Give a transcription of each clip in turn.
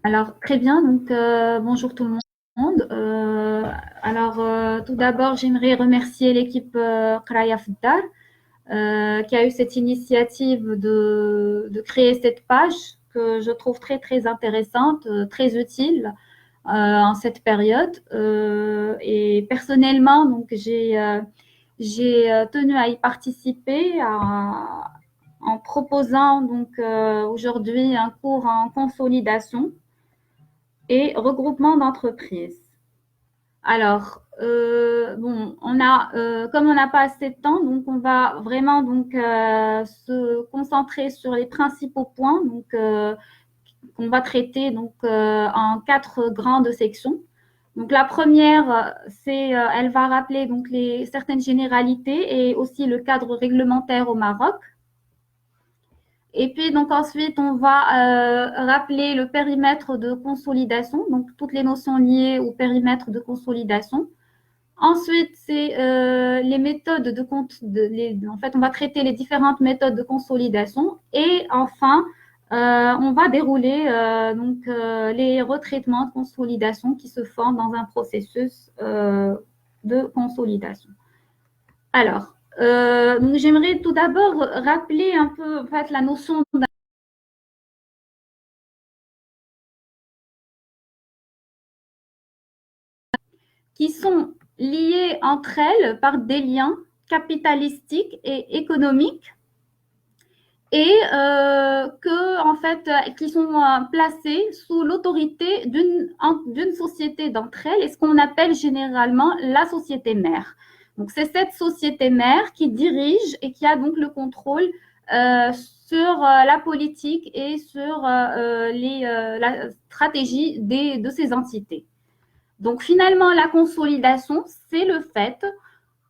Alors, très bien. Donc, bonjour tout le monde. Tout d'abord, j'aimerais remercier l'équipe Qraya Fdar qui a eu cette initiative de créer cette page que je trouve très, très intéressante, très utile en cette période. Et personnellement, donc, j'ai tenu à y participer en proposant donc aujourd'hui un cours en consolidation et regroupement d'entreprises. Alors, bon, comme on n'a pas assez de temps, donc on va vraiment donc se concentrer sur les principaux points qu'on va traiter en quatre grandes sections. Donc la première, elle va rappeler donc certaines généralités et aussi le cadre réglementaire au Maroc. Et puis, donc, ensuite, on va rappeler le périmètre de consolidation, donc toutes les notions liées au périmètre de consolidation. Ensuite, c'est les méthodes de compte. En fait, on va traiter les différentes méthodes de consolidation. Et enfin, on va dérouler les retraitements de consolidation qui se font dans un processus de consolidation. Alors, donc j'aimerais tout d'abord rappeler un peu en fait, la notion qui sont liées entre elles par des liens capitalistiques et économiques et en fait, qui sont placés sous l'autorité d'une société d'entre elles et ce qu'on appelle généralement la société mère. Donc, c'est cette société mère qui dirige et qui a donc le contrôle sur la politique et sur la stratégie de ces entités. Donc finalement, la consolidation, c'est le fait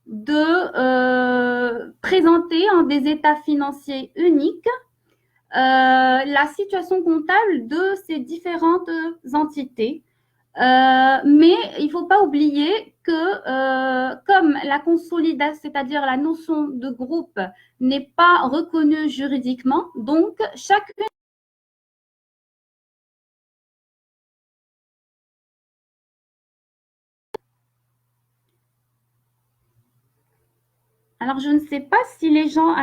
de présenter en des états financiers uniques la situation comptable de ces différentes entités. Mais il ne faut pas oublier que comme la consolidation, c'est-à-dire la notion de groupe, n'est pas reconnue juridiquement, donc chaque Alors, je ne sais pas si les gens,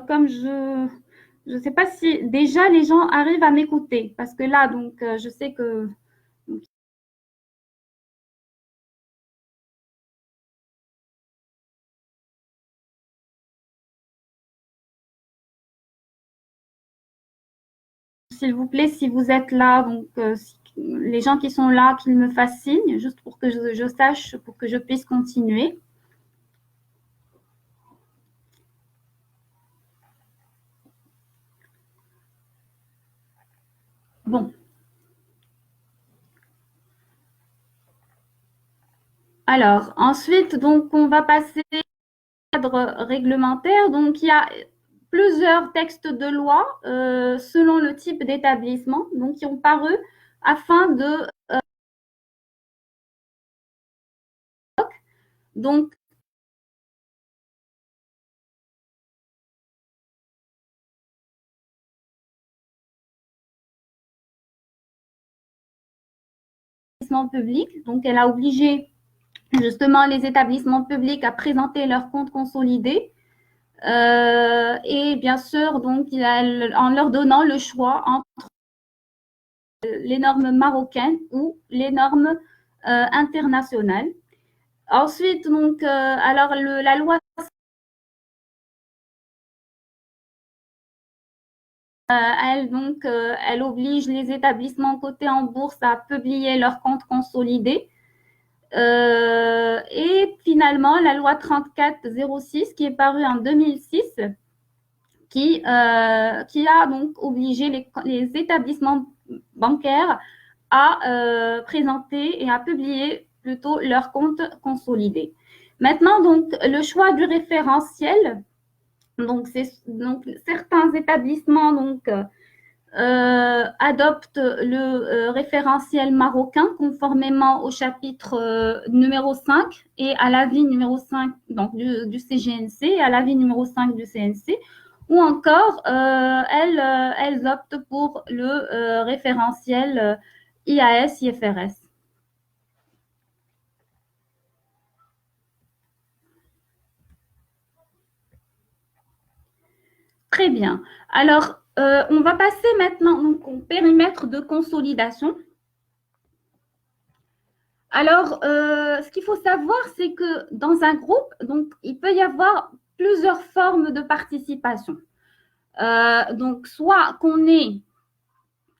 comme je ne sais pas si déjà les gens arrivent à m'écouter, parce que là, donc, je sais que s'il vous plaît, si vous êtes là, donc, les gens qui sont là, qu'ils me fassent signe, juste pour que je sache, pour que je puisse continuer. Bon, alors, ensuite, donc, on va passer au cadre réglementaire. Donc, il y a plusieurs textes de loi selon le type d'établissement, donc, qui ont paru afin de donc public. Donc, elle a obligé justement les établissements publics à présenter leurs comptes consolidés. Et bien sûr, donc, en leur donnant le choix entre les normes marocaines ou les normes internationales. Ensuite, donc, la loi, elle oblige les établissements cotés en bourse à publier leurs comptes consolidés. Et finalement, la loi 3406 qui est parue en 2006, qui a donc obligé les établissements bancaires à présenter et à publier plutôt leurs comptes consolidés. Maintenant, donc, le choix du référentiel, donc certains établissements adopte le référentiel marocain conformément au chapitre numéro 5 et à l'avis numéro 5 donc, du CGNC et à l'avis numéro 5 du CNC, ou encore elles optent pour le référentiel IAS, IFRS. Très bien. Alors, on va passer maintenant donc, au périmètre de consolidation. Alors, ce qu'il faut savoir, c'est que dans un groupe, donc, il peut y avoir plusieurs formes de participation. Donc, soit qu'on est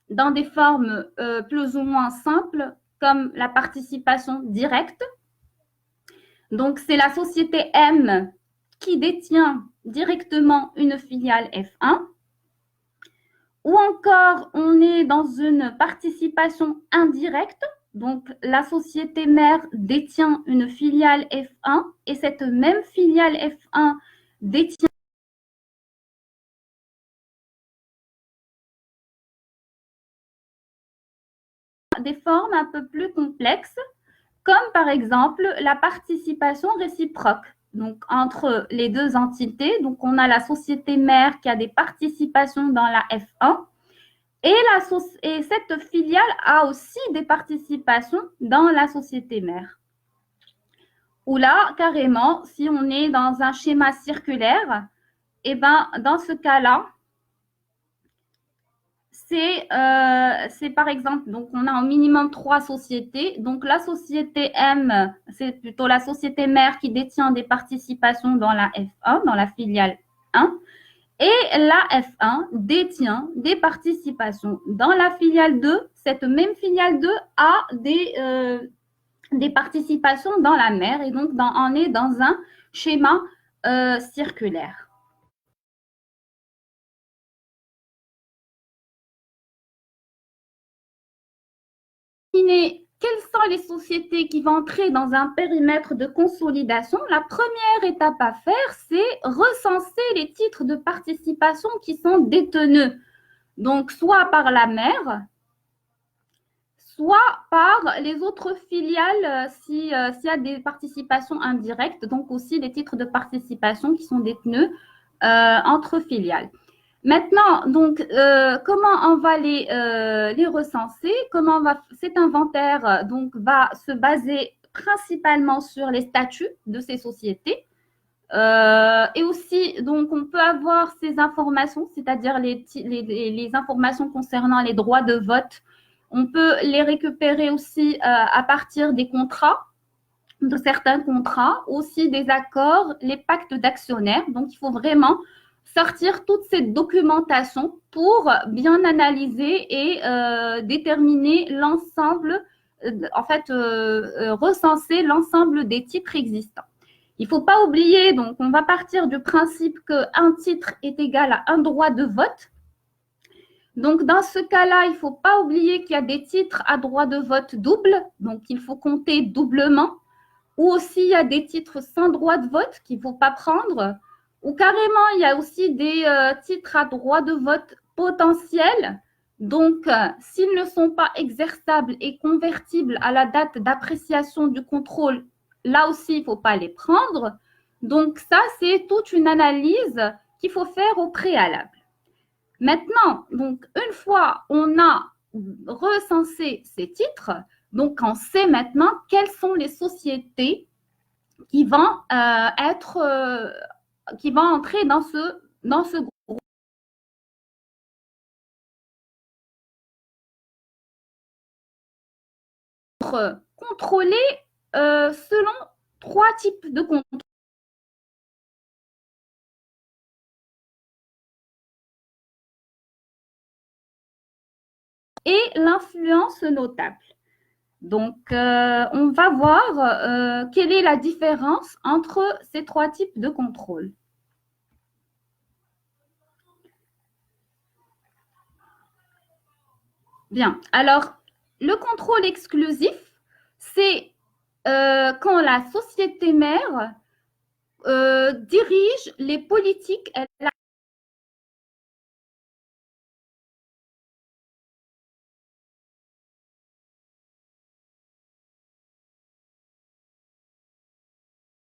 dans des formes plus ou moins simples, comme la participation directe. Donc, c'est la société M qui détient directement une filiale F1. Ou encore, on est dans une participation indirecte. Donc, la société mère détient une filiale F1 et cette même filiale F1 détient des formes un peu plus complexes, comme par exemple la participation réciproque. Donc, entre les deux entités, donc on a la société mère qui a des participations dans la F1 et cette filiale a aussi des participations dans la société mère. Ou là, carrément, si on est dans un schéma circulaire, et ben, dans ce cas-là, c'est par exemple, donc on a au minimum 3 sociétés. Donc la société M, c'est plutôt la société mère qui détient des participations dans la F1, dans la filiale 1. Et la F1 détient des participations dans la filiale 2. Cette même filiale 2 a des participations dans la mère et donc on est dans un schéma circulaire. Quelles sont les sociétés qui vont entrer dans un périmètre de consolidation? La première étape à faire, c'est recenser les titres de participation qui sont détenus, donc soit par la mère, soit par les autres filiales s'il y a des participations indirectes, donc aussi les titres de participation qui sont détenus entre filiales. Maintenant, donc, comment on va les recenser? Cet inventaire donc, va se baser principalement sur les statuts de ces sociétés. Et aussi, donc, on peut avoir ces informations, c'est-à-dire les informations concernant les droits de vote. On peut les récupérer aussi à partir des contrats, de certains contrats, aussi des accords, les pactes d'actionnaires. Donc, il faut vraiment sortir toute cette documentation pour bien analyser et déterminer l'ensemble, recenser l'ensemble des titres existants. Il ne faut pas oublier, donc on va partir du principe qu'un titre est égal à un droit de vote. Donc, dans ce cas-là, il ne faut pas oublier qu'il y a des titres à droit de vote double, donc il faut compter doublement. Ou aussi, il y a des titres sans droit de vote qu'il ne faut pas prendre. Ou carrément, il y a aussi des titres à droit de vote potentiel. Donc, s'ils ne sont pas exerçables et convertibles à la date d'appréciation du contrôle, là aussi, il ne faut pas les prendre. Donc, ça, c'est toute une analyse qu'il faut faire au préalable. Maintenant, donc, une fois on a recensé ces titres, donc on sait maintenant quelles sont les sociétés qui vont qui vont entrer dans ce groupe. Contrôler selon 3 types de contrôles. Et l'influence notable. Donc, on va voir quelle est la différence entre ces 3 types de contrôle. Bien, alors, le contrôle exclusif, c'est quand la société mère dirige les politiques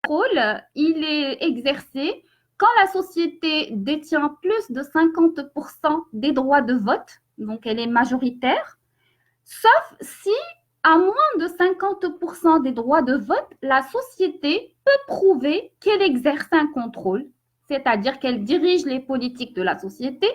contrôle, il est exercé quand la société détient plus de 50% des droits de vote, donc elle est majoritaire, sauf si, à moins de 50% des droits de vote, la société peut prouver qu'elle exerce un contrôle, c'est-à-dire qu'elle dirige les politiques de la société,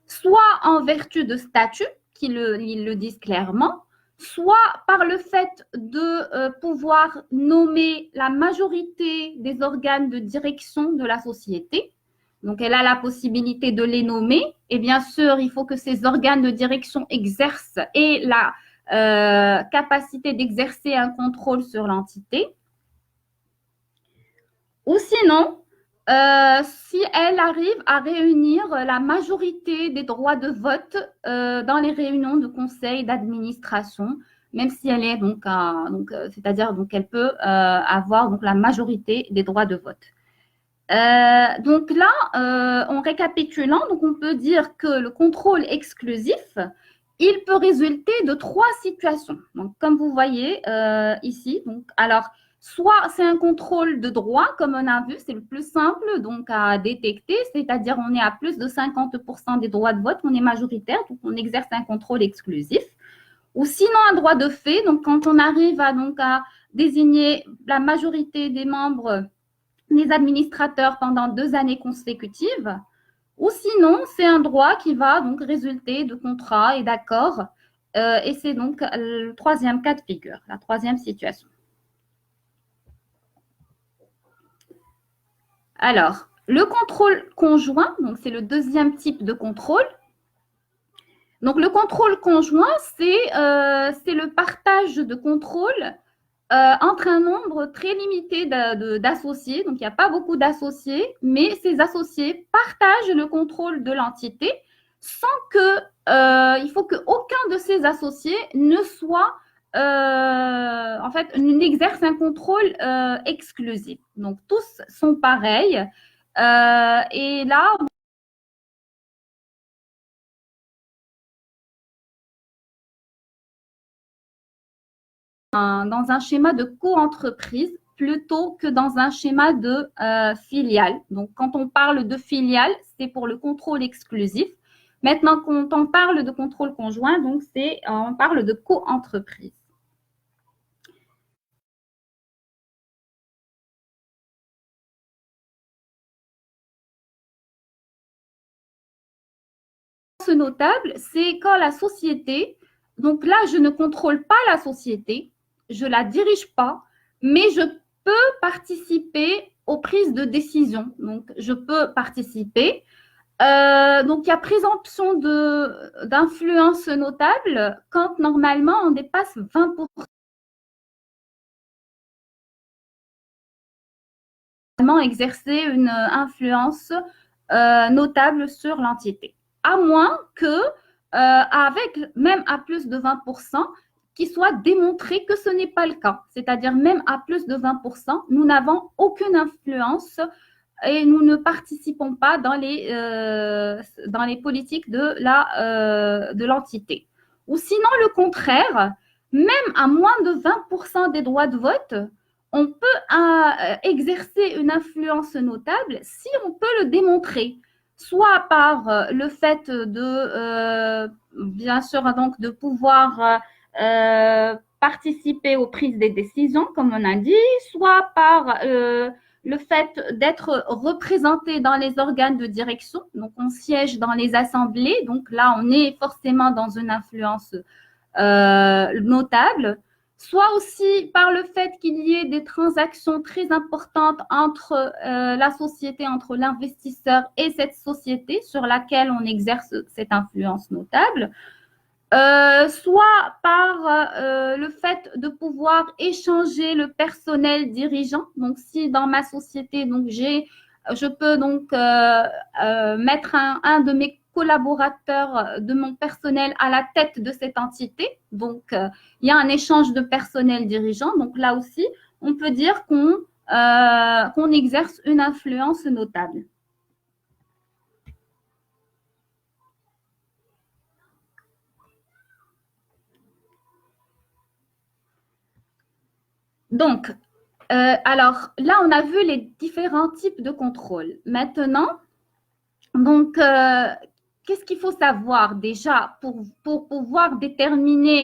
soit en vertu de statuts ils le disent clairement, soit par le fait de pouvoir nommer la majorité des organes de direction de la société. Donc, elle a la possibilité de les nommer. Et bien sûr, il faut que ces organes de direction exercent et la capacité d'exercer un contrôle sur l'entité. Ou sinon, si elle arrive à réunir la majorité des droits de vote dans les réunions de conseil d'administration, même si elle est c'est-à-dire donc elle peut avoir donc la majorité des droits de vote. Donc là, en récapitulant, donc on peut dire que le contrôle exclusif, il peut résulter de trois situations. Donc, comme vous voyez ici, donc alors soit c'est un contrôle de droit, comme on a vu, c'est le plus simple donc à détecter, c'est-à-dire on est à plus de 50% des droits de vote, on est majoritaire, donc on exerce un contrôle exclusif. Ou sinon un droit de fait, donc quand on arrive à désigner la majorité des membres, des administrateurs pendant 2 années consécutives. Ou sinon, c'est un droit qui va donc résulter de contrats et d'accords. Et c'est donc le troisième cas de figure, la troisième situation. Alors, le contrôle conjoint, donc c'est le deuxième type de contrôle. Donc, le contrôle conjoint, c'est le partage de contrôle entre un nombre très limité d'associés. Donc, il n'y a pas beaucoup d'associés, mais ces associés partagent le contrôle de l'entité sans que, il faut qu'aucun de ces associés ne soit, en fait, n'exerce un contrôle exclusif. Donc, tous sont pareils. Et là, dans un schéma de co-entreprise plutôt que dans un schéma de filiale. Donc, quand on parle de filiale, c'est pour le contrôle exclusif. Maintenant, quand on parle de contrôle conjoint, donc on parle de co-entreprise. Ce notable, c'est quand la société, donc là, je ne contrôle pas la société, je la dirige pas, mais je peux participer aux prises de décision. Donc, je peux participer. Donc, il y a présomption d'influence notable quand normalement on dépasse 20% exercer une influence notable sur l'entité. À moins que, avec même à plus de 20%, qu'il soit démontré que ce n'est pas le cas. C'est-à-dire même à plus de 20%, nous n'avons aucune influence et nous ne participons pas dans les politiques de l'entité. Ou sinon, le contraire, même à moins de 20% des droits de vote, on peut exercer une influence notable si on peut le démontrer, soit par le fait bien sûr, donc de pouvoir participer aux prises des décisions, comme on a dit, soit par le fait d'être représenté dans les organes de direction, donc on siège dans les assemblées, donc là on est forcément dans une influence notable, soit aussi par le fait qu'il y ait des transactions très importantes entre la société, entre l'investisseur et cette société sur laquelle on exerce cette influence notable. Soit par le fait de pouvoir échanger le personnel dirigeant. Donc, si dans ma société, donc je peux donc mettre un de mes collaborateurs de mon personnel à la tête de cette entité. Donc, il y a un échange de personnel dirigeant. Donc, là aussi, on peut dire qu'on exerce une influence notable. Donc, alors là, on a vu les différents types de contrôle. Maintenant, donc, qu'est-ce qu'il faut savoir déjà pour pouvoir déterminer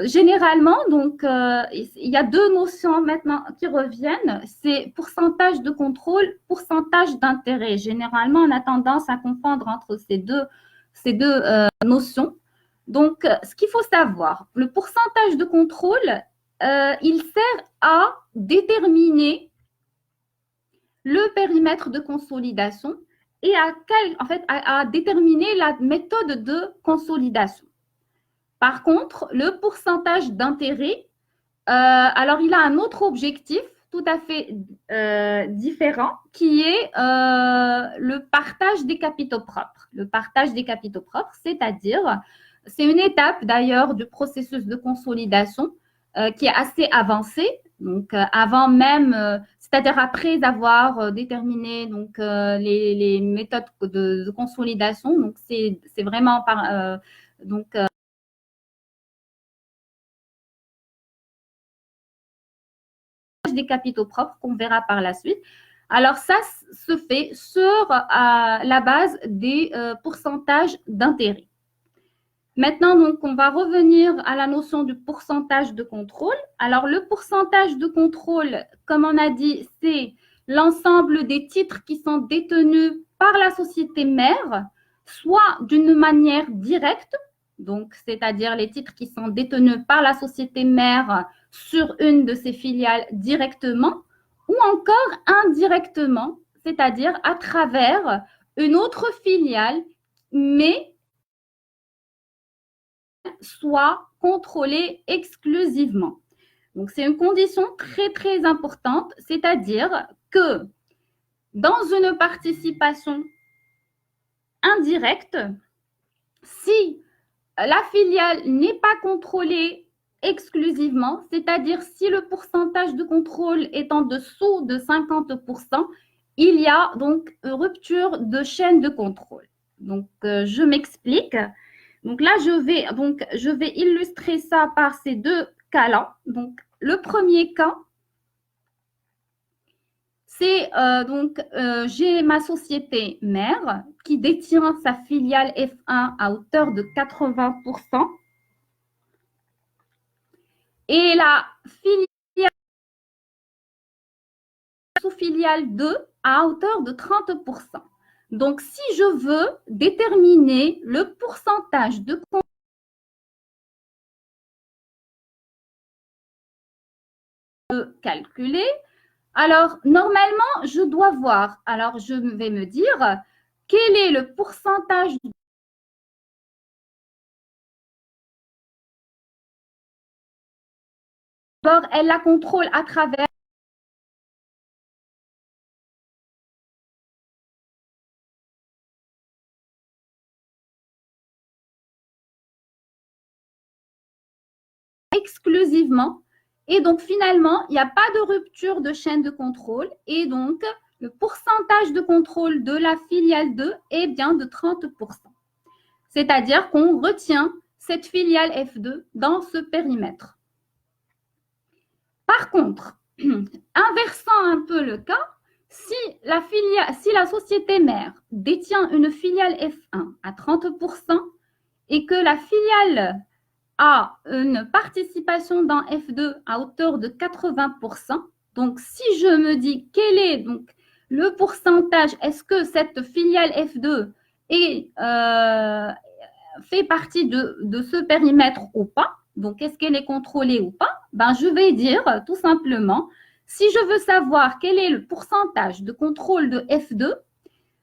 généralement, donc, il y a deux notions maintenant qui reviennent. C'est pourcentage de contrôle, pourcentage d'intérêt. Généralement, on a tendance à confondre entre ces deux notions. Donc, ce qu'il faut savoir, le pourcentage de contrôle, il sert à déterminer le périmètre de consolidation et à déterminer la méthode de consolidation. Par contre, le pourcentage d'intérêt, alors il a un autre objectif tout à fait différent qui est le partage des capitaux propres. Le partage des capitaux propres, c'est-à-dire, c'est une étape d'ailleurs du processus de consolidation qui est assez avancée. Donc, avant même, c'est-à-dire après avoir déterminé donc, les méthodes de consolidation, donc c'est vraiment donc, des capitaux propres qu'on verra par la suite. Alors ça se fait sur la base des pourcentages d'intérêt. Maintenant, donc, on va revenir à la notion du pourcentage de contrôle. Alors, le pourcentage de contrôle, comme on a dit, c'est l'ensemble des titres qui sont détenus par la société mère, soit d'une manière directe, donc c'est-à-dire les titres qui sont détenus par la société mère sur une de ses filiales directement, ou encore indirectement, c'est-à-dire à travers une autre filiale, mais soit contrôlée exclusivement. Donc, c'est une condition très, très importante, c'est-à-dire que dans une participation indirecte, si la filiale n'est pas contrôlée exclusivement, c'est-à-dire si le pourcentage de contrôle est en dessous de 50%, il y a donc une rupture de chaîne de contrôle. Donc, je m'explique. Donc là, je vais illustrer ça par ces deux cas-là. Donc, le premier cas, c'est j'ai ma société mère qui détient sa filiale F1 à hauteur de 80% et la filiale sous-filiale 2 à hauteur de 30%. Donc, si je veux déterminer le pourcentage de calculer, alors normalement, je dois voir. Alors, je vais me dire quel est le pourcentage d'abord, elle la contrôle à travers exclusivement. Et donc, finalement, il n'y a pas de rupture de chaîne de contrôle. Et donc, le pourcentage de contrôle de la filiale 2 est bien de 30%. C'est-à-dire qu'on retient cette filiale F2 dans ce périmètre. Par contre, inversant un peu le cas, si la société mère détient une filiale F1 à 30% et que la filiale a une participation dans F2 à hauteur de 80%, donc si je me dis quel est donc le pourcentage, est-ce que cette filiale F2 fait partie de ce périmètre ou pas, donc est-ce qu'elle est contrôlée ou pas, ben, je vais dire tout simplement, si je veux savoir quel est le pourcentage de contrôle de F2,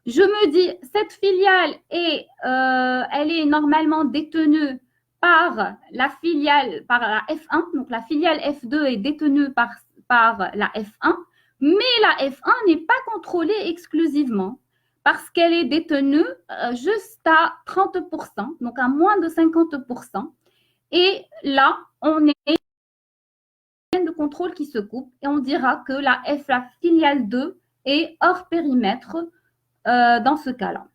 je me dis, cette filiale elle est normalement détenue par la filiale, par la F1, donc la filiale F2 est détenue par la F1, mais la F1 n'est pas contrôlée exclusivement parce qu'elle est détenue juste à 30%, donc à moins de 50%. Et là, on est de contrôle qui se coupe et on dira que la filiale 2 est hors périmètre dans ce cas-là.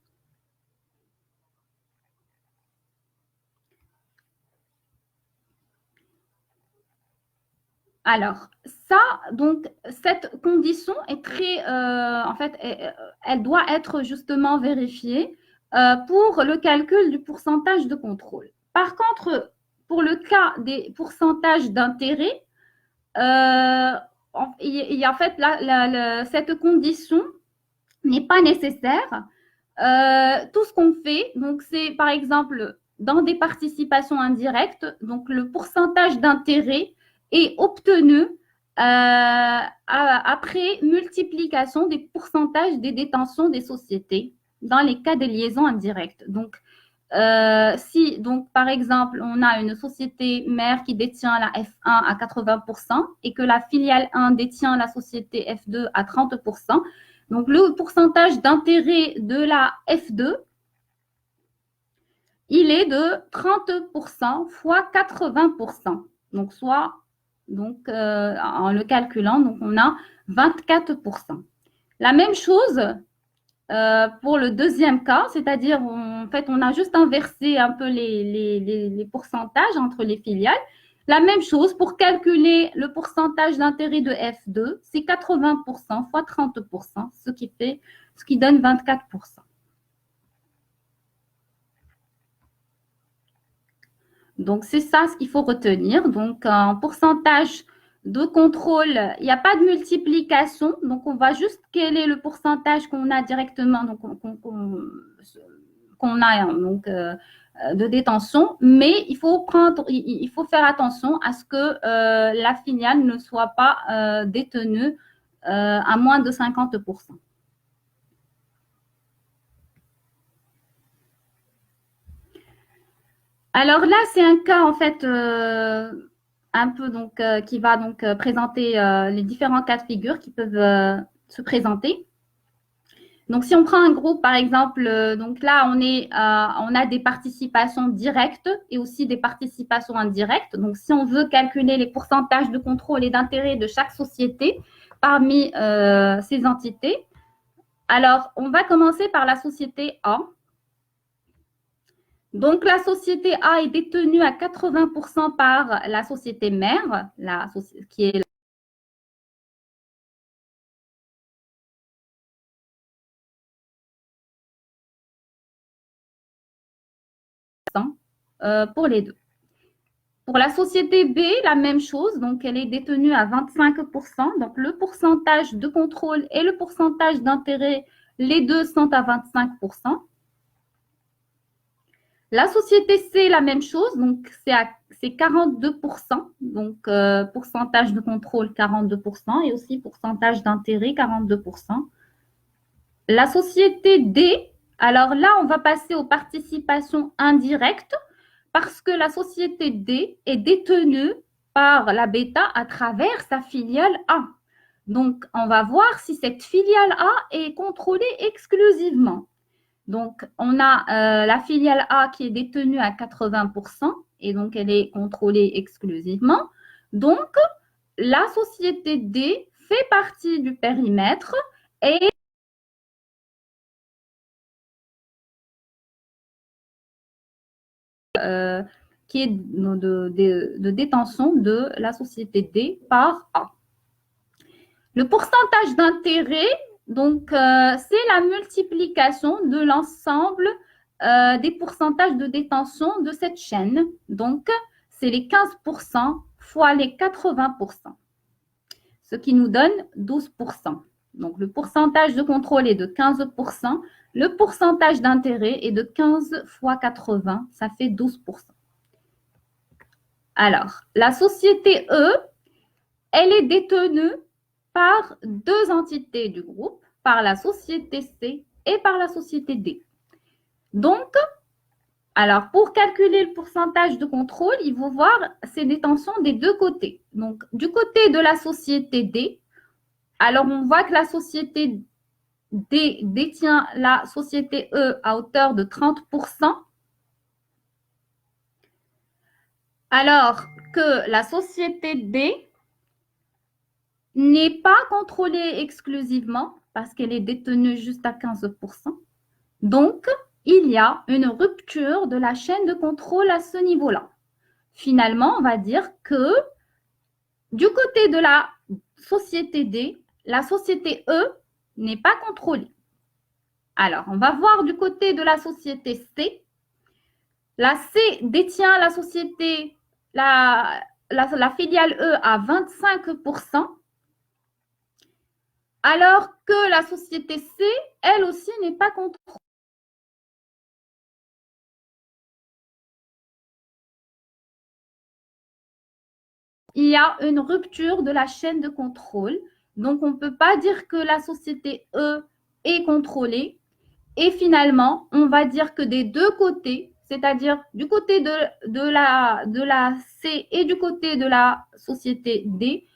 Alors, ça, donc, cette condition est très, en fait, elle doit être justement vérifiée pour le calcul du pourcentage de contrôle. Par contre, pour le cas des pourcentages d'intérêt, il y a en fait cette condition n'est pas nécessaire. Tout ce qu'on fait, donc c'est par exemple dans des participations indirectes, donc le pourcentage d'intérêt est obtenu après multiplication des pourcentages des détentions des sociétés dans les cas des liaisons indirectes. Donc, si, donc, par exemple, on a une société mère qui détient la F1 à 80% et que la filiale 1 détient la société F2 à 30%, donc le pourcentage d'intérêt de la F2, il est de 30% fois 80%. Donc, soit, donc, en le calculant, donc on a 24%. La même chose pour le deuxième cas, c'est-à-dire en fait, on a juste inversé un peu les pourcentages entre les filiales. La même chose pour calculer le pourcentage d'intérêt de F2, c'est 80% fois 30%, ce qui donne 24%. Donc, c'est ça ce qu'il faut retenir. Donc, en pourcentage de contrôle, il n'y a pas de multiplication. Donc, on va juste quel est le pourcentage qu'on a directement, donc qu'on a donc, de détention. Mais il faut faire attention à ce que la filiale ne soit pas détenue à moins de 50%. Alors là, c'est un cas en fait un peu donc qui va donc présenter les différents cas de figure qui peuvent se présenter. Donc, si on prend un groupe, par exemple, donc là, on a des participations directes et aussi des participations indirectes. Donc, si on veut calculer les pourcentages de contrôle et d'intérêt de chaque société parmi ces entités, alors on va commencer par la société A. Donc, la société A est détenue à 80% par la société mère, qui est pour les deux. Pour la société B, la même chose, donc elle est détenue à 25%. Donc, le pourcentage de contrôle et le pourcentage d'intérêt, les deux sont à 25%. La société C, la même chose, donc c'est 42%, donc pourcentage de contrôle 42% et aussi pourcentage d'intérêt 42%. La société D, alors là, on va passer aux participations indirectes parce que la société D est détenue par la bêta à travers sa filiale A. Donc, on va voir si cette filiale A est contrôlée exclusivement. Donc, on a la filiale A qui est détenue à 80% et donc elle est contrôlée exclusivement. Donc, la société D fait partie du périmètre et qui est de détention de la société D par A. Le pourcentage d'intérêt, donc, c'est la multiplication de l'ensemble des pourcentages de détention de cette chaîne. Donc, c'est les 15% fois les 80%, ce qui nous donne 12%. Donc, le pourcentage de contrôle est de 15%. Le pourcentage d'intérêt est de 15 fois 80, ça fait 12%. Alors, la société E, elle est détenue par deux entités du groupe, par la société C et par la société D. Donc, alors pour calculer le pourcentage de contrôle, il faut voir ces détentions des deux côtés. Donc, du côté de la société D, alors on voit que la société D détient la société E à hauteur de 30%, alors que la société D n'est pas contrôlée exclusivement parce qu'elle est détenue juste à 15%. Donc, il y a une rupture de la chaîne de contrôle à ce niveau-là. Finalement, on va dire que du côté de la société D, la société E n'est pas contrôlée. Alors, on va voir du côté de la société C. La C détient la société, la filiale E à 25%, alors que la société C, elle aussi, n'est pas contrôlée. Il y a une rupture de la chaîne de contrôle. Donc, on ne peut pas dire que la société E est contrôlée. Et finalement, on va dire que des deux côtés, c'est-à-dire du côté de la C et du côté de la société D,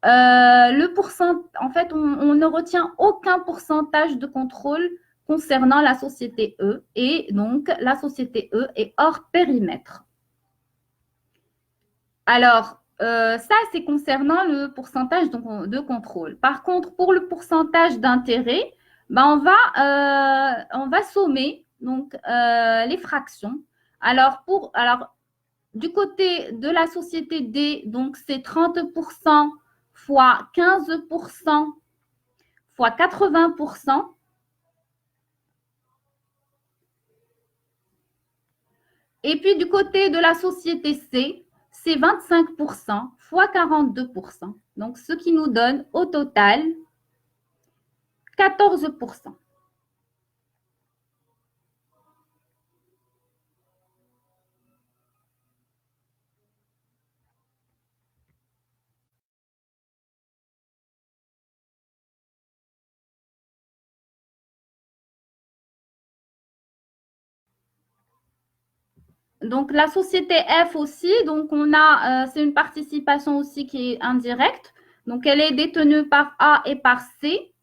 le pourcent, en fait, on ne retient aucun pourcentage de contrôle concernant la société E. Et donc, la société E est hors périmètre. Alors, ça, c'est concernant le pourcentage de contrôle. Par contre, pour le pourcentage d'intérêt, ben, on va sommer donc, les fractions. Alors, du côté de la société D, donc c'est 30% fois 15% fois 80%. Et puis, du côté de la société C, c'est 25% fois 42%. Donc, ce qui nous donne au total 14%. Donc, la société F aussi, donc c'est une participation aussi qui est indirecte. Donc, elle est détenue par A et par C.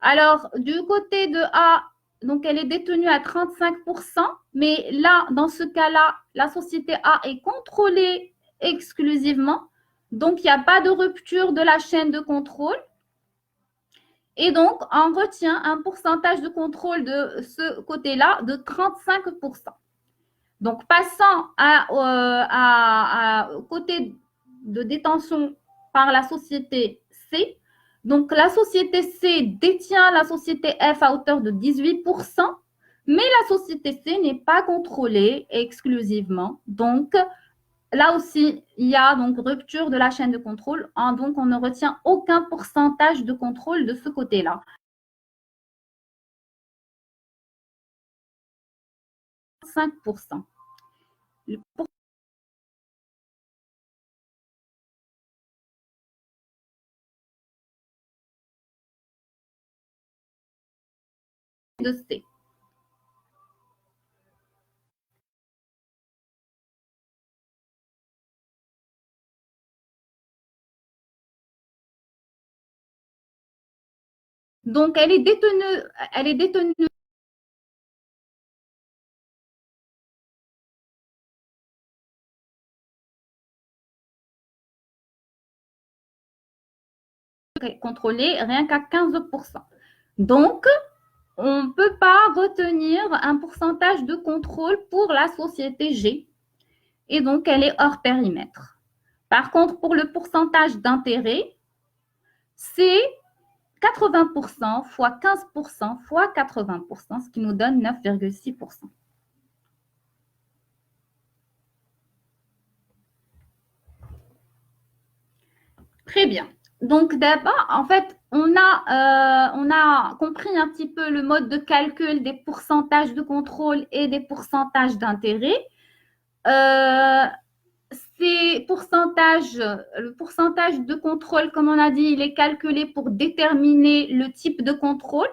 Alors, du côté de A, donc elle est détenue à 35%, mais là, dans ce cas-là, la société A est contrôlée exclusivement. Donc, il n'y a pas de rupture de la chaîne de contrôle. Et donc, on retient un pourcentage de contrôle de ce côté-là de 35%. Donc, passant au côté de détention par la société C, donc la société C détient la société F à hauteur de 18%, mais la société C n'est pas contrôlée exclusivement. Donc, là aussi, il y a donc rupture de la chaîne de contrôle. Donc, on ne retient aucun pourcentage de contrôle de ce côté-là. 5%. De C. Donc, elle est détenue contrôlée rien qu'à 15%. Donc, on ne peut pas retenir un pourcentage de contrôle pour la société G. Et donc, elle est hors périmètre. Par contre, pour le pourcentage d'intérêt, c'est 80% fois 15% fois 80%, ce qui nous donne 9,6%. Très bien. Donc, d'abord, en fait, on a compris un petit peu le mode de calcul des pourcentages de contrôle et des pourcentages d'intérêt. Le pourcentage de contrôle, comme on a dit, il est calculé pour déterminer le type de contrôle,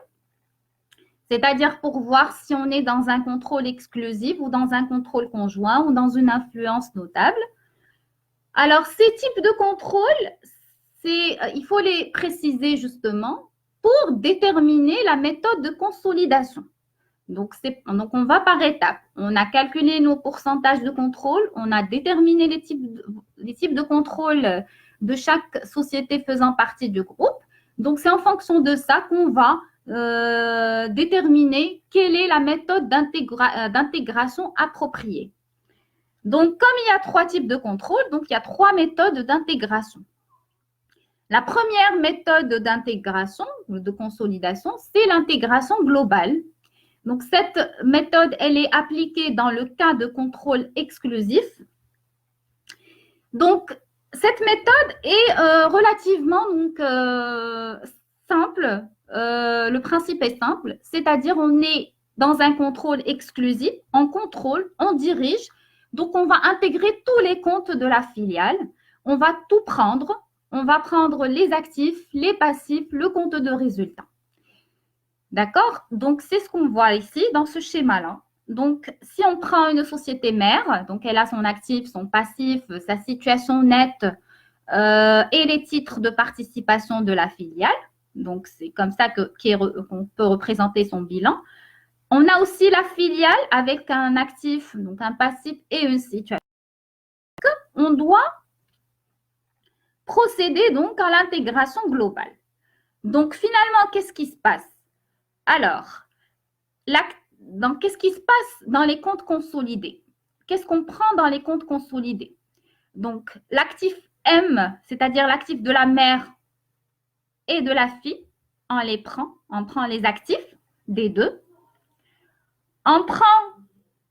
c'est-à-dire pour voir si on est dans un contrôle exclusif ou dans un contrôle conjoint ou dans une influence notable. Alors, ces types de contrôle, il faut les préciser justement pour déterminer la méthode de consolidation. Donc, on va par étapes. On a calculé nos pourcentages de contrôle, on a déterminé les types de contrôle de chaque société faisant partie du groupe. Donc, c'est en fonction de ça qu'on va déterminer quelle est la méthode d'intégration appropriée. Donc, comme il y a trois types de contrôle, donc il y a trois méthodes d'intégration. La première méthode d'intégration, de consolidation, c'est l'intégration globale. Donc, cette méthode, elle est appliquée dans le cas de contrôle exclusif. Donc, cette méthode est relativement simple. Le principe est simple, c'est-à-dire on est dans un contrôle exclusif, on contrôle, on dirige. Donc, on va intégrer tous les comptes de la filiale. On va tout prendre. On va prendre les actifs, les passifs, le compte de résultat. D'accord? Donc, c'est ce qu'on voit ici dans ce schéma-là. Donc, si on prend une société mère, donc elle a son actif, son passif, sa situation nette et les titres de participation de la filiale. Donc, c'est comme ça qu'on peut représenter son bilan. On a aussi la filiale avec un actif, donc un passif et une situation. On doit procéder donc à l'intégration globale. Donc, finalement, qu'est-ce qui se passe? Alors, donc, qu'est-ce qui se passe dans les comptes consolidés? Qu'est-ce qu'on prend dans les comptes consolidés? Donc, l'actif M, c'est-à-dire l'actif de la mère et de la fille, on prend les actifs des deux. On prend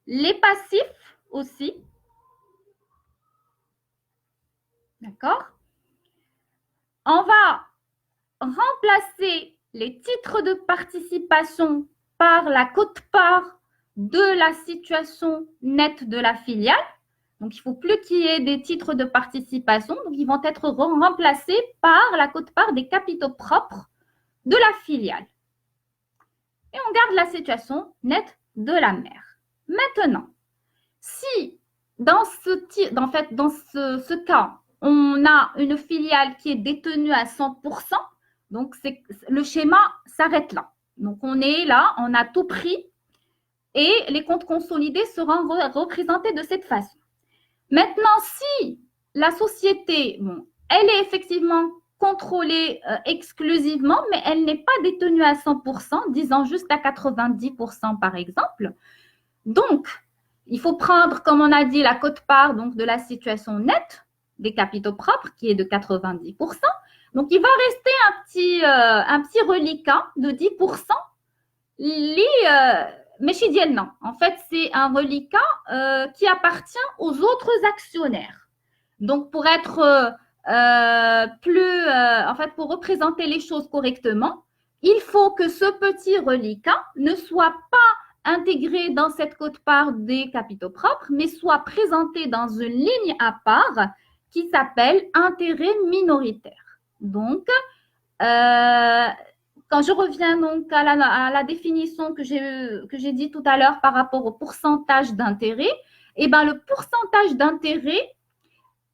les passifs aussi. D'accord? On va remplacer les titres de participation par la quote-part de la situation nette de la filiale. Donc, il ne faut plus qu'il y ait des titres de participation. Donc, ils vont être remplacés par la quote-part des capitaux propres de la filiale. Et on garde la situation nette de la mère. Maintenant, si dans ce cas, on a une filiale qui est détenue à 100%, donc le schéma s'arrête là. Donc, on est là, on a tout pris et les comptes consolidés seront représentés de cette façon. Maintenant, si la société, elle est effectivement contrôlée exclusivement, mais elle n'est pas détenue à 100%, disons juste à 90% par exemple. Donc, il faut prendre, comme on a dit, la quote-part donc, de la situation nette des capitaux propres, qui est de 90%. Donc, il va rester un petit reliquat de 10% méchidiennement. En fait, c'est un reliquat qui appartient aux autres actionnaires. Donc, pour être en fait, pour représenter les choses correctement, il faut que ce petit reliquat ne soit pas intégré dans cette quote-part des capitaux propres, mais soit présenté dans une ligne à part qui s'appelle intérêt minoritaire. Donc, quand je reviens donc à la définition que j'ai dit tout à l'heure par rapport au pourcentage d'intérêt, eh ben, le pourcentage d'intérêt,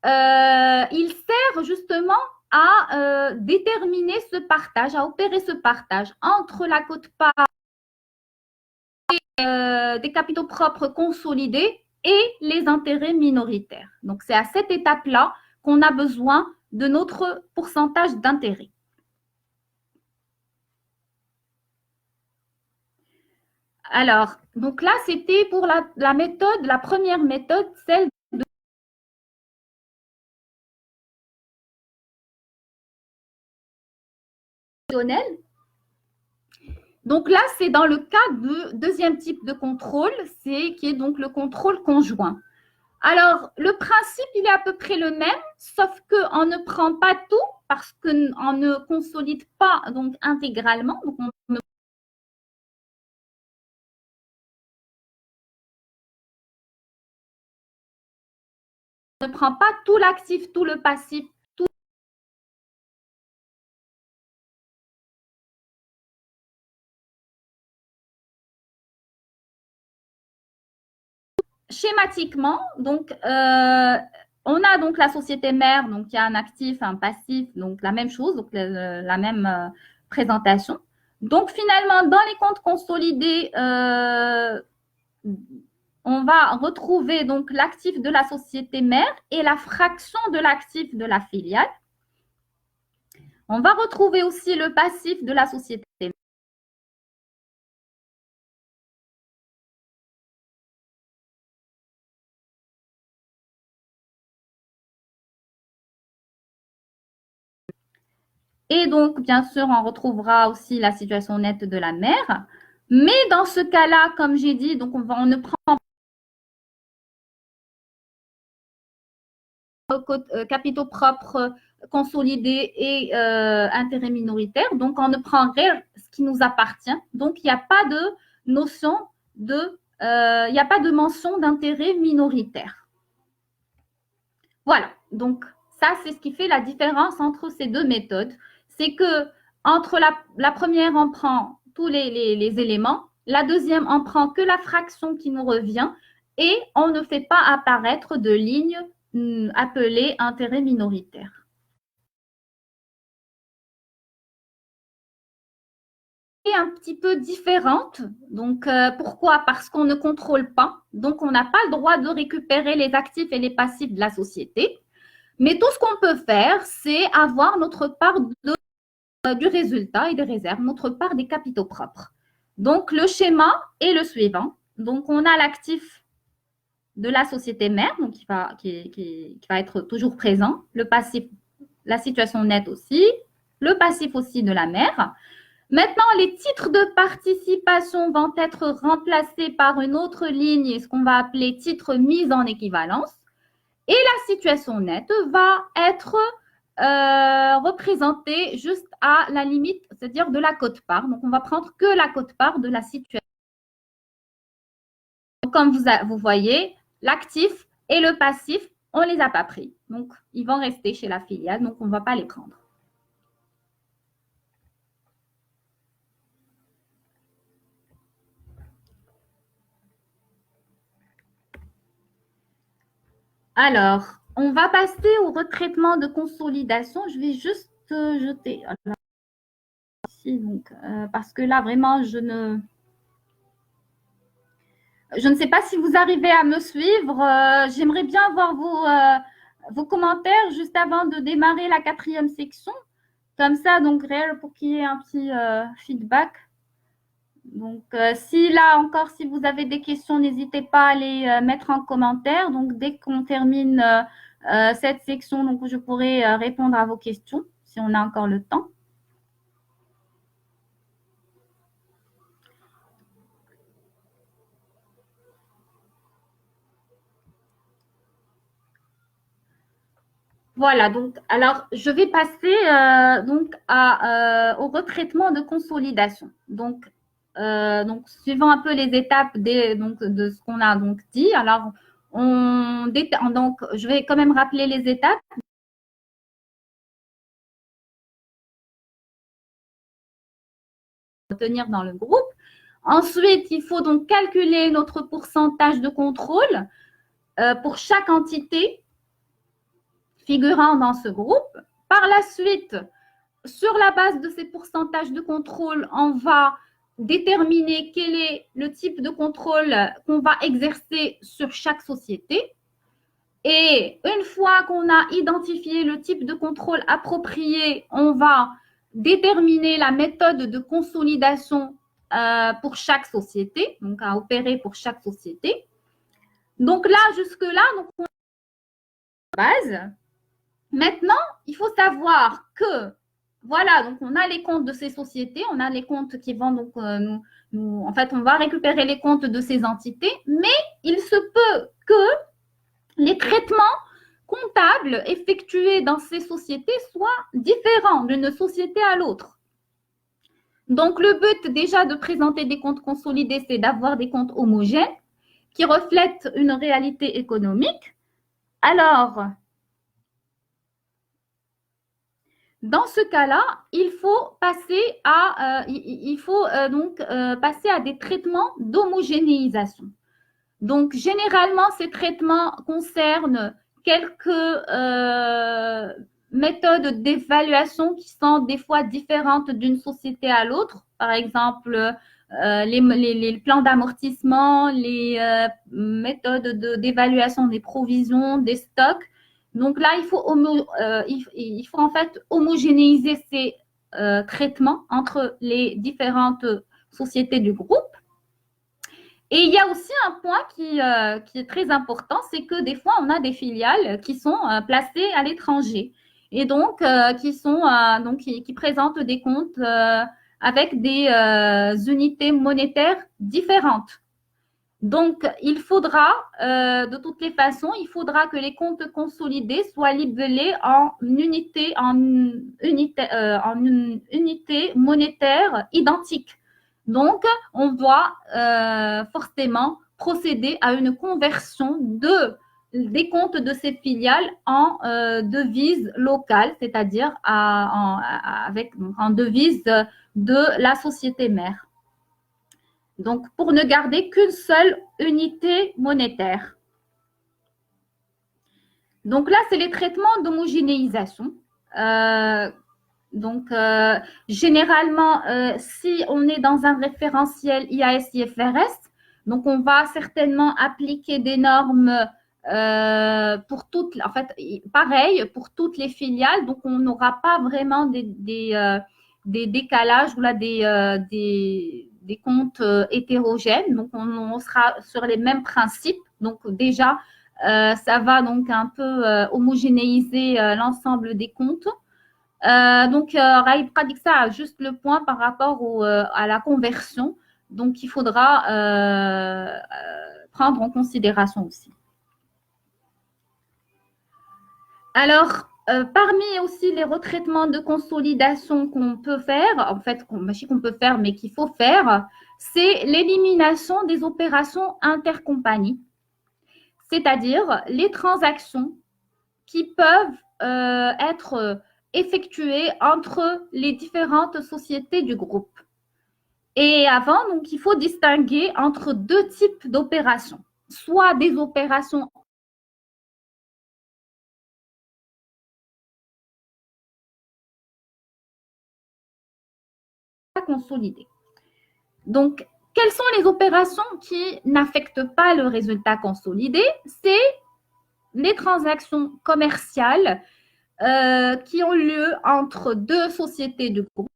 il sert justement à déterminer ce partage, à opérer ce partage entre la quote-part des capitaux propres consolidés et les intérêts minoritaires. Donc, c'est à cette étape-là qu'on a besoin de notre pourcentage d'intérêt. Alors, donc là, c'était pour la méthode, la première méthode, celle de donc là, c'est dans le cas du deuxième type de contrôle, qui est donc le contrôle conjoint. Alors, le principe, il est à peu près le même, sauf qu'on ne prend pas tout parce qu'on ne consolide pas donc intégralement. Donc, on ne prend pas tout l'actif, tout le passif, tout schématiquement. Donc, on a donc la société mère, donc il y a un actif, un passif, donc la même chose, donc la même présentation. Donc, finalement, dans les comptes consolidés, on va retrouver donc l'actif de la société mère et la fraction de l'actif de la filiale. On va retrouver aussi le passif de la société mère. Et donc, bien sûr, on retrouvera aussi la situation nette de la mère. Mais dans ce cas-là, comme j'ai dit, donc on ne prend capitaux propres consolidés et intérêts minoritaires. Donc, on ne prend rien ce qui nous appartient. Donc, il n'y a pas de notion de, il n'y a pas de mention d'intérêt minoritaire. Voilà. Donc, ça, c'est ce qui fait la différence entre ces deux méthodes. C'est que entre la première, on prend tous les éléments. La deuxième, on prend que la fraction qui nous revient et on ne fait pas apparaître de ligne appelée intérêt minoritaire. Et un petit peu différente. Donc, pourquoi? Parce qu'on ne contrôle pas. Donc, on n'a pas le droit de récupérer les actifs et les passifs de la société. Mais tout ce qu'on peut faire, c'est avoir notre part du résultat et des réserves, notre part des capitaux propres. Donc, le schéma est le suivant. Donc, on a l'actif de la société mère, donc qui va être toujours présent, le passif, la situation nette aussi, le passif aussi de la mère. Maintenant, les titres de participation vont être remplacés par une autre ligne, ce qu'on va appeler titre mise en équivalence. Et la situation nette va être représentée juste à la limite, c'est-à-dire de la quote-part. Donc, on va prendre que la quote-part de la situation. Donc, comme vous voyez, l'actif et le passif, on ne les a pas pris. Donc, ils vont rester chez la filiale, donc on ne va pas les prendre. Alors, on va passer au retraitement de consolidation. Je vais juste jeter ici, donc, parce que là, vraiment, je ne sais pas si vous arrivez à me suivre. J'aimerais bien avoir vos commentaires juste avant de démarrer la 4e section. Comme ça, donc, réel, pour qu'il y ait un petit feedback. Donc, si là encore, si vous avez des questions, n'hésitez pas à les mettre en commentaire. Donc, dès qu'on termine cette section, donc, je pourrai répondre à vos questions si on a encore le temps. Voilà, donc, alors, je vais passer donc au retraitement de consolidation. Donc, suivant un peu les étapes de ce qu'on a donc dit, alors, donc, je vais quand même rappeler les étapes. Tenir dans le groupe. Ensuite, il faut donc calculer notre pourcentage de contrôle pour chaque entité figurant dans ce groupe. Par la suite, sur la base de ces pourcentages de contrôle, on va déterminer quel est le type de contrôle qu'on va exercer sur chaque société. Et une fois qu'on a identifié le type de contrôle approprié, on va déterminer la méthode de consolidation pour chaque société, donc à opérer pour chaque société. Donc là, jusque-là, donc on a la base. Maintenant, il faut savoir que, voilà, donc on a les comptes de ces sociétés, on a les comptes qui vont donc en fait, on va récupérer les comptes de ces entités, mais il se peut que les traitements comptables effectués dans ces sociétés soient différents d'une société à l'autre. Donc, le but déjà de présenter des comptes consolidés, c'est d'avoir des comptes homogènes qui reflètent une réalité économique. Alors, dans ce cas-là, il faut passer à, passer à des traitements d'homogénéisation. Donc, généralement, ces traitements concernent quelques méthodes d'évaluation qui sont des fois différentes d'une société à l'autre. Par exemple, les plans d'amortissement, les méthodes d'évaluation des provisions, des stocks. Donc là, il faut en fait homogénéiser ces traitements entre les différentes sociétés du groupe. Et il y a aussi un point qui est très important, c'est que des fois, on a des filiales qui sont placées à l'étranger. et donc qui présentent des comptes avec des unités monétaires différentes. Donc, il faudra, de toutes les façons, il faudra que les comptes consolidés soient libellés en une unité monétaire identique. Donc, on doit forcément procéder à une conversion des comptes de ces filiales en devise locale, c'est-à-dire en devise de la société mère. Donc, pour ne garder qu'une seule unité monétaire. Donc là, c'est les traitements d'homogénéisation. Généralement, si on est dans un référentiel IAS-IFRS, donc on va certainement appliquer des normes pour toutes, en fait, pareil pour toutes les filiales. Donc, on n'aura pas vraiment des décalages ou là des comptes hétérogènes. Donc, on sera sur les mêmes principes. Donc, déjà, ça va donc un peu homogénéiser l'ensemble des comptes. Raïb pratique ça a juste le point par rapport à la conversion. Donc, il faudra prendre en considération aussi. Alors, parmi aussi les retraitements de consolidation qu'on peut faire, en fait, qu'on peut faire, mais qu'il faut faire, c'est l'élimination des opérations intercompagnies, c'est-à-dire les transactions qui peuvent être effectuées entre les différentes sociétés du groupe. Et avant, donc, il faut distinguer entre deux types d'opérations, soit des opérations consolidées. Donc, quelles sont les opérations qui n'affectent pas le résultat consolidé? C'est les transactions commerciales qui ont lieu entre deux sociétés du groupe.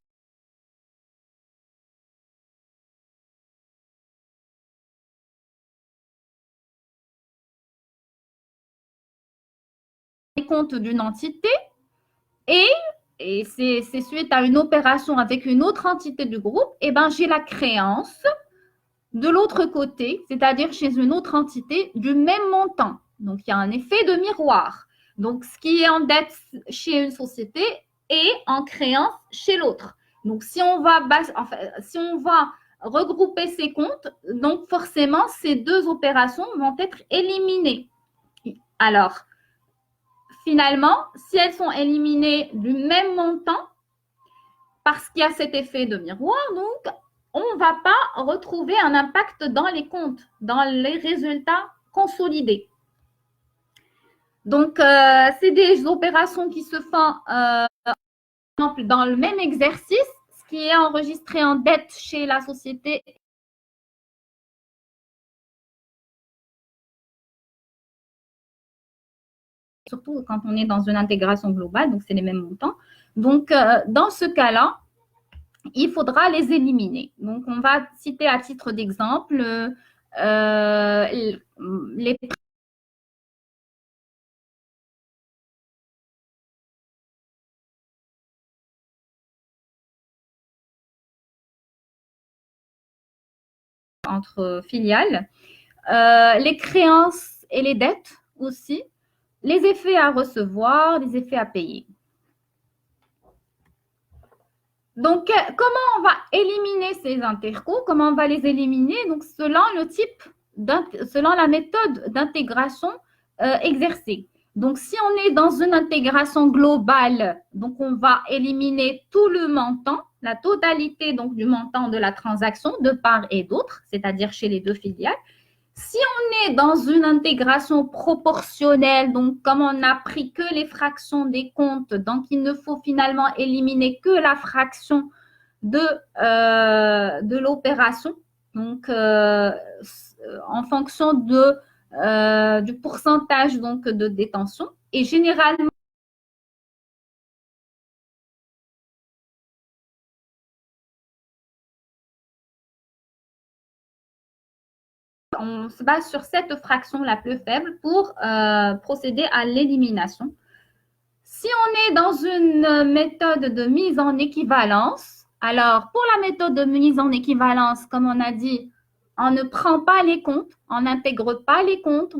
Les comptes d'une entité et c'est suite à une opération avec une autre entité du groupe, et ben j'ai la créance de l'autre côté, c'est-à-dire chez une autre entité du même montant. Donc, il y a un effet de miroir. Donc, ce qui est en dette chez une société est en créance chez l'autre. Donc, si on va regrouper ces comptes, donc forcément, ces deux opérations vont être éliminées. Alors, finalement, si elles sont éliminées du même montant, parce qu'il y a cet effet de miroir, donc on ne va pas retrouver un impact dans les comptes, dans les résultats consolidés. Donc, c'est des opérations qui se font dans le même exercice, ce qui est enregistré en dette chez la société. Surtout quand on est dans une intégration globale, donc c'est les mêmes montants. Donc, dans ce cas-là, il faudra les éliminer. Donc, on va citer à titre d'exemple les entre filiales, les créances et les dettes aussi, les effets à recevoir, les effets à payer. Donc, comment on va éliminer ces intercos? Comment on va les éliminer? Donc, selon le type, selon la méthode d'intégration exercée. Donc, si on est dans une intégration globale, donc on va éliminer tout le montant, la totalité donc du montant de la transaction de part et d'autre, c'est-à-dire chez les deux filiales. Si on est dans une intégration proportionnelle, donc comme on n'a pris que les fractions des comptes, donc il ne faut finalement éliminer que la fraction de l'opération, donc en fonction du pourcentage donc, de détention. Et généralement, on se base sur cette fraction la plus faible pour procéder à l'élimination. Si on est dans une méthode de mise en équivalence. Alors, pour la méthode de mise en équivalence, comme on a dit, on ne prend pas les comptes, on n'intègre pas les comptes.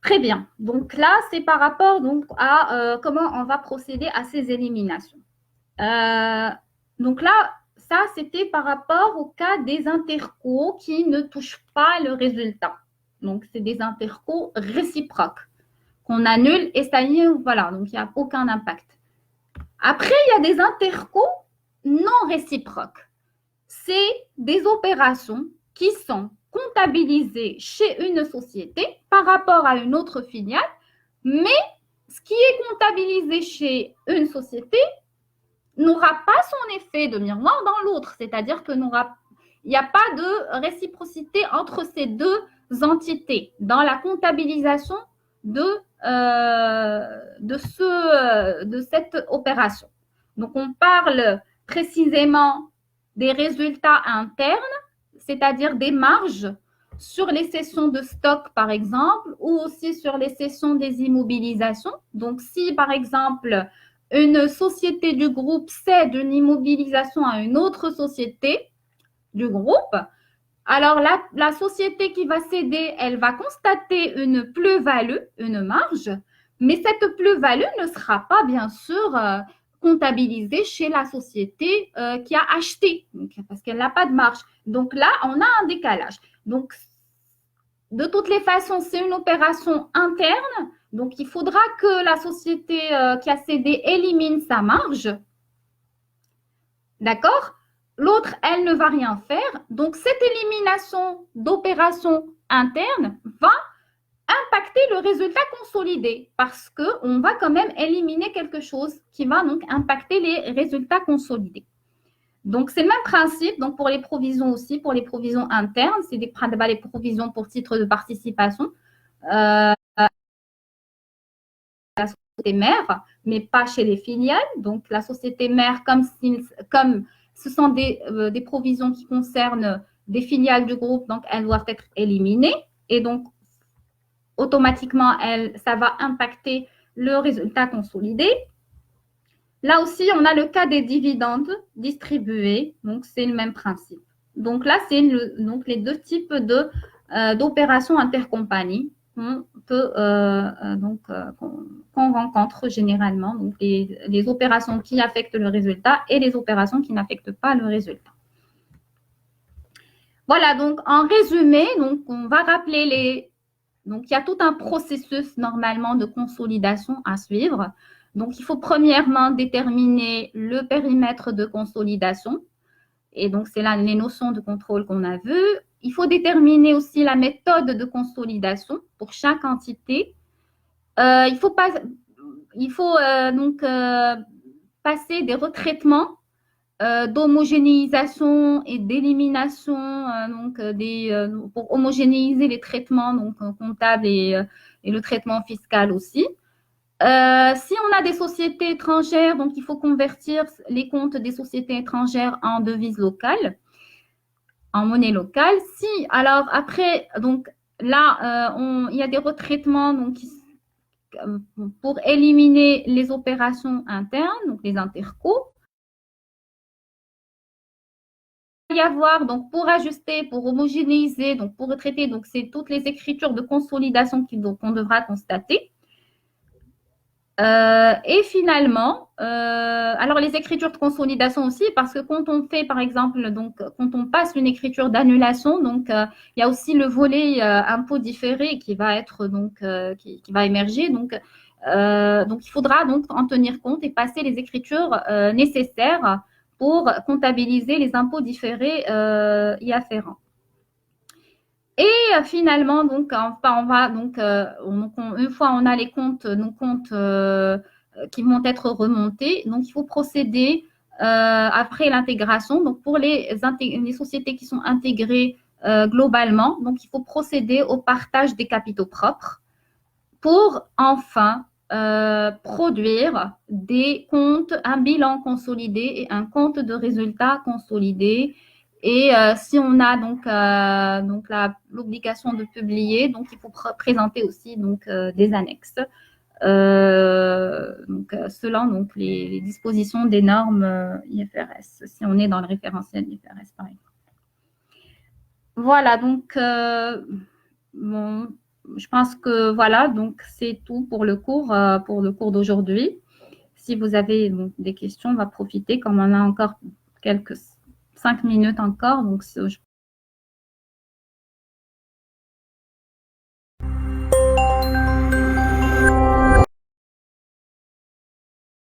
Très bien. Donc là, c'est par rapport donc, à comment on va procéder à ces éliminations. Donc là, ça, c'était par rapport au cas des intercos qui ne touchent pas le résultat. Donc, c'est des intercos réciproques qu'on annule et ça y est, voilà, donc il n'y a aucun impact. Après, il y a des intercos non réciproques. C'est des opérations qui sont comptabilisées chez une société par rapport à une autre filiale, mais ce qui est comptabilisé chez une société n'aura pas son effet de miroir dans l'autre, c'est-à-dire que il n'y a pas de réciprocité entre ces deux entités dans la comptabilisation de cette opération. Donc, on parle précisément des résultats internes, c'est-à-dire des marges sur les cessions de stock, par exemple, ou aussi sur les cessions des immobilisations. Donc, si, par exemple, une société du groupe cède une immobilisation à une autre société du groupe, alors la société qui va céder, elle va constater une plus-value, une marge, mais cette plus-value ne sera pas, bien sûr, comptabilisée chez la société qui a acheté, donc, parce qu'elle n'a pas de marge. Donc là, on a un décalage. Donc, de toutes les façons, c'est une opération interne. Donc, il faudra que la société qui a cédé élimine sa marge. D'accord? L'autre, elle ne va rien faire. Donc, cette élimination d'opération interne va impacter le résultat consolidé parce qu'on va quand même éliminer quelque chose qui va donc impacter les résultats consolidés. Donc, c'est le même principe. Donc, pour les provisions aussi, pour les provisions internes, c'est les provisions pour titre de participation. La société mère, mais pas chez les filiales. Donc, la société mère, comme ce sont des provisions qui concernent des filiales du groupe, donc elles doivent être éliminées. Et donc, automatiquement, ça va impacter le résultat consolidé. Là aussi, on a le cas des dividendes distribués. Donc, c'est le même principe. Donc là, c'est donc les deux types d'opérations intercompagnies qu'on rencontre généralement. Donc, les opérations qui affectent le résultat et les opérations qui n'affectent pas le résultat. Voilà, donc en résumé, donc on va rappeler donc il y a tout un processus normalement de consolidation à suivre. Donc, il faut premièrement déterminer le périmètre de consolidation. Et donc, c'est là les notions de contrôle qu'on a vues. Il faut déterminer aussi la méthode de consolidation pour chaque entité. Il faut passer des retraitements d'homogénéisation et d'élimination pour homogénéiser les traitements donc comptables et le traitement fiscal aussi. Si on a des sociétés étrangères, donc il faut convertir les comptes des sociétés étrangères en devise locale, en monnaie locale. Si, alors après, donc là, il y a des retraitements donc, pour éliminer les opérations internes, donc les intercos. Il va y avoir, donc pour ajuster, pour homogénéiser, donc pour retraiter, donc c'est toutes les écritures de consolidation qu'on devra constater. Et finalement, alors les écritures de consolidation aussi, parce que quand on fait, par exemple, donc quand on passe une écriture d'annulation, donc il y a aussi le volet impôt différé qui va être donc qui va émerger, donc il faudra donc en tenir compte et passer les écritures nécessaires pour comptabiliser les impôts différés y afférents. Et finalement, donc, on va donc, une fois on a les comptes, nos comptes qui vont être remontés, donc il faut procéder après l'intégration. Donc, pour les sociétés qui sont intégrées globalement, donc il faut procéder au partage des capitaux propres pour enfin produire des comptes, un bilan consolidé et un compte de résultat consolidé Et si on a donc l'obligation de publier, donc il faut présenter aussi donc des annexes. Selon donc les dispositions des normes IFRS, si on est dans le référentiel IFRS par exemple. Voilà, donc bon, je pense que voilà, donc c'est tout pour le cours d'aujourd'hui. Si vous avez des questions, on va profiter, comme on a encore quelques 5 minutes encore, donc je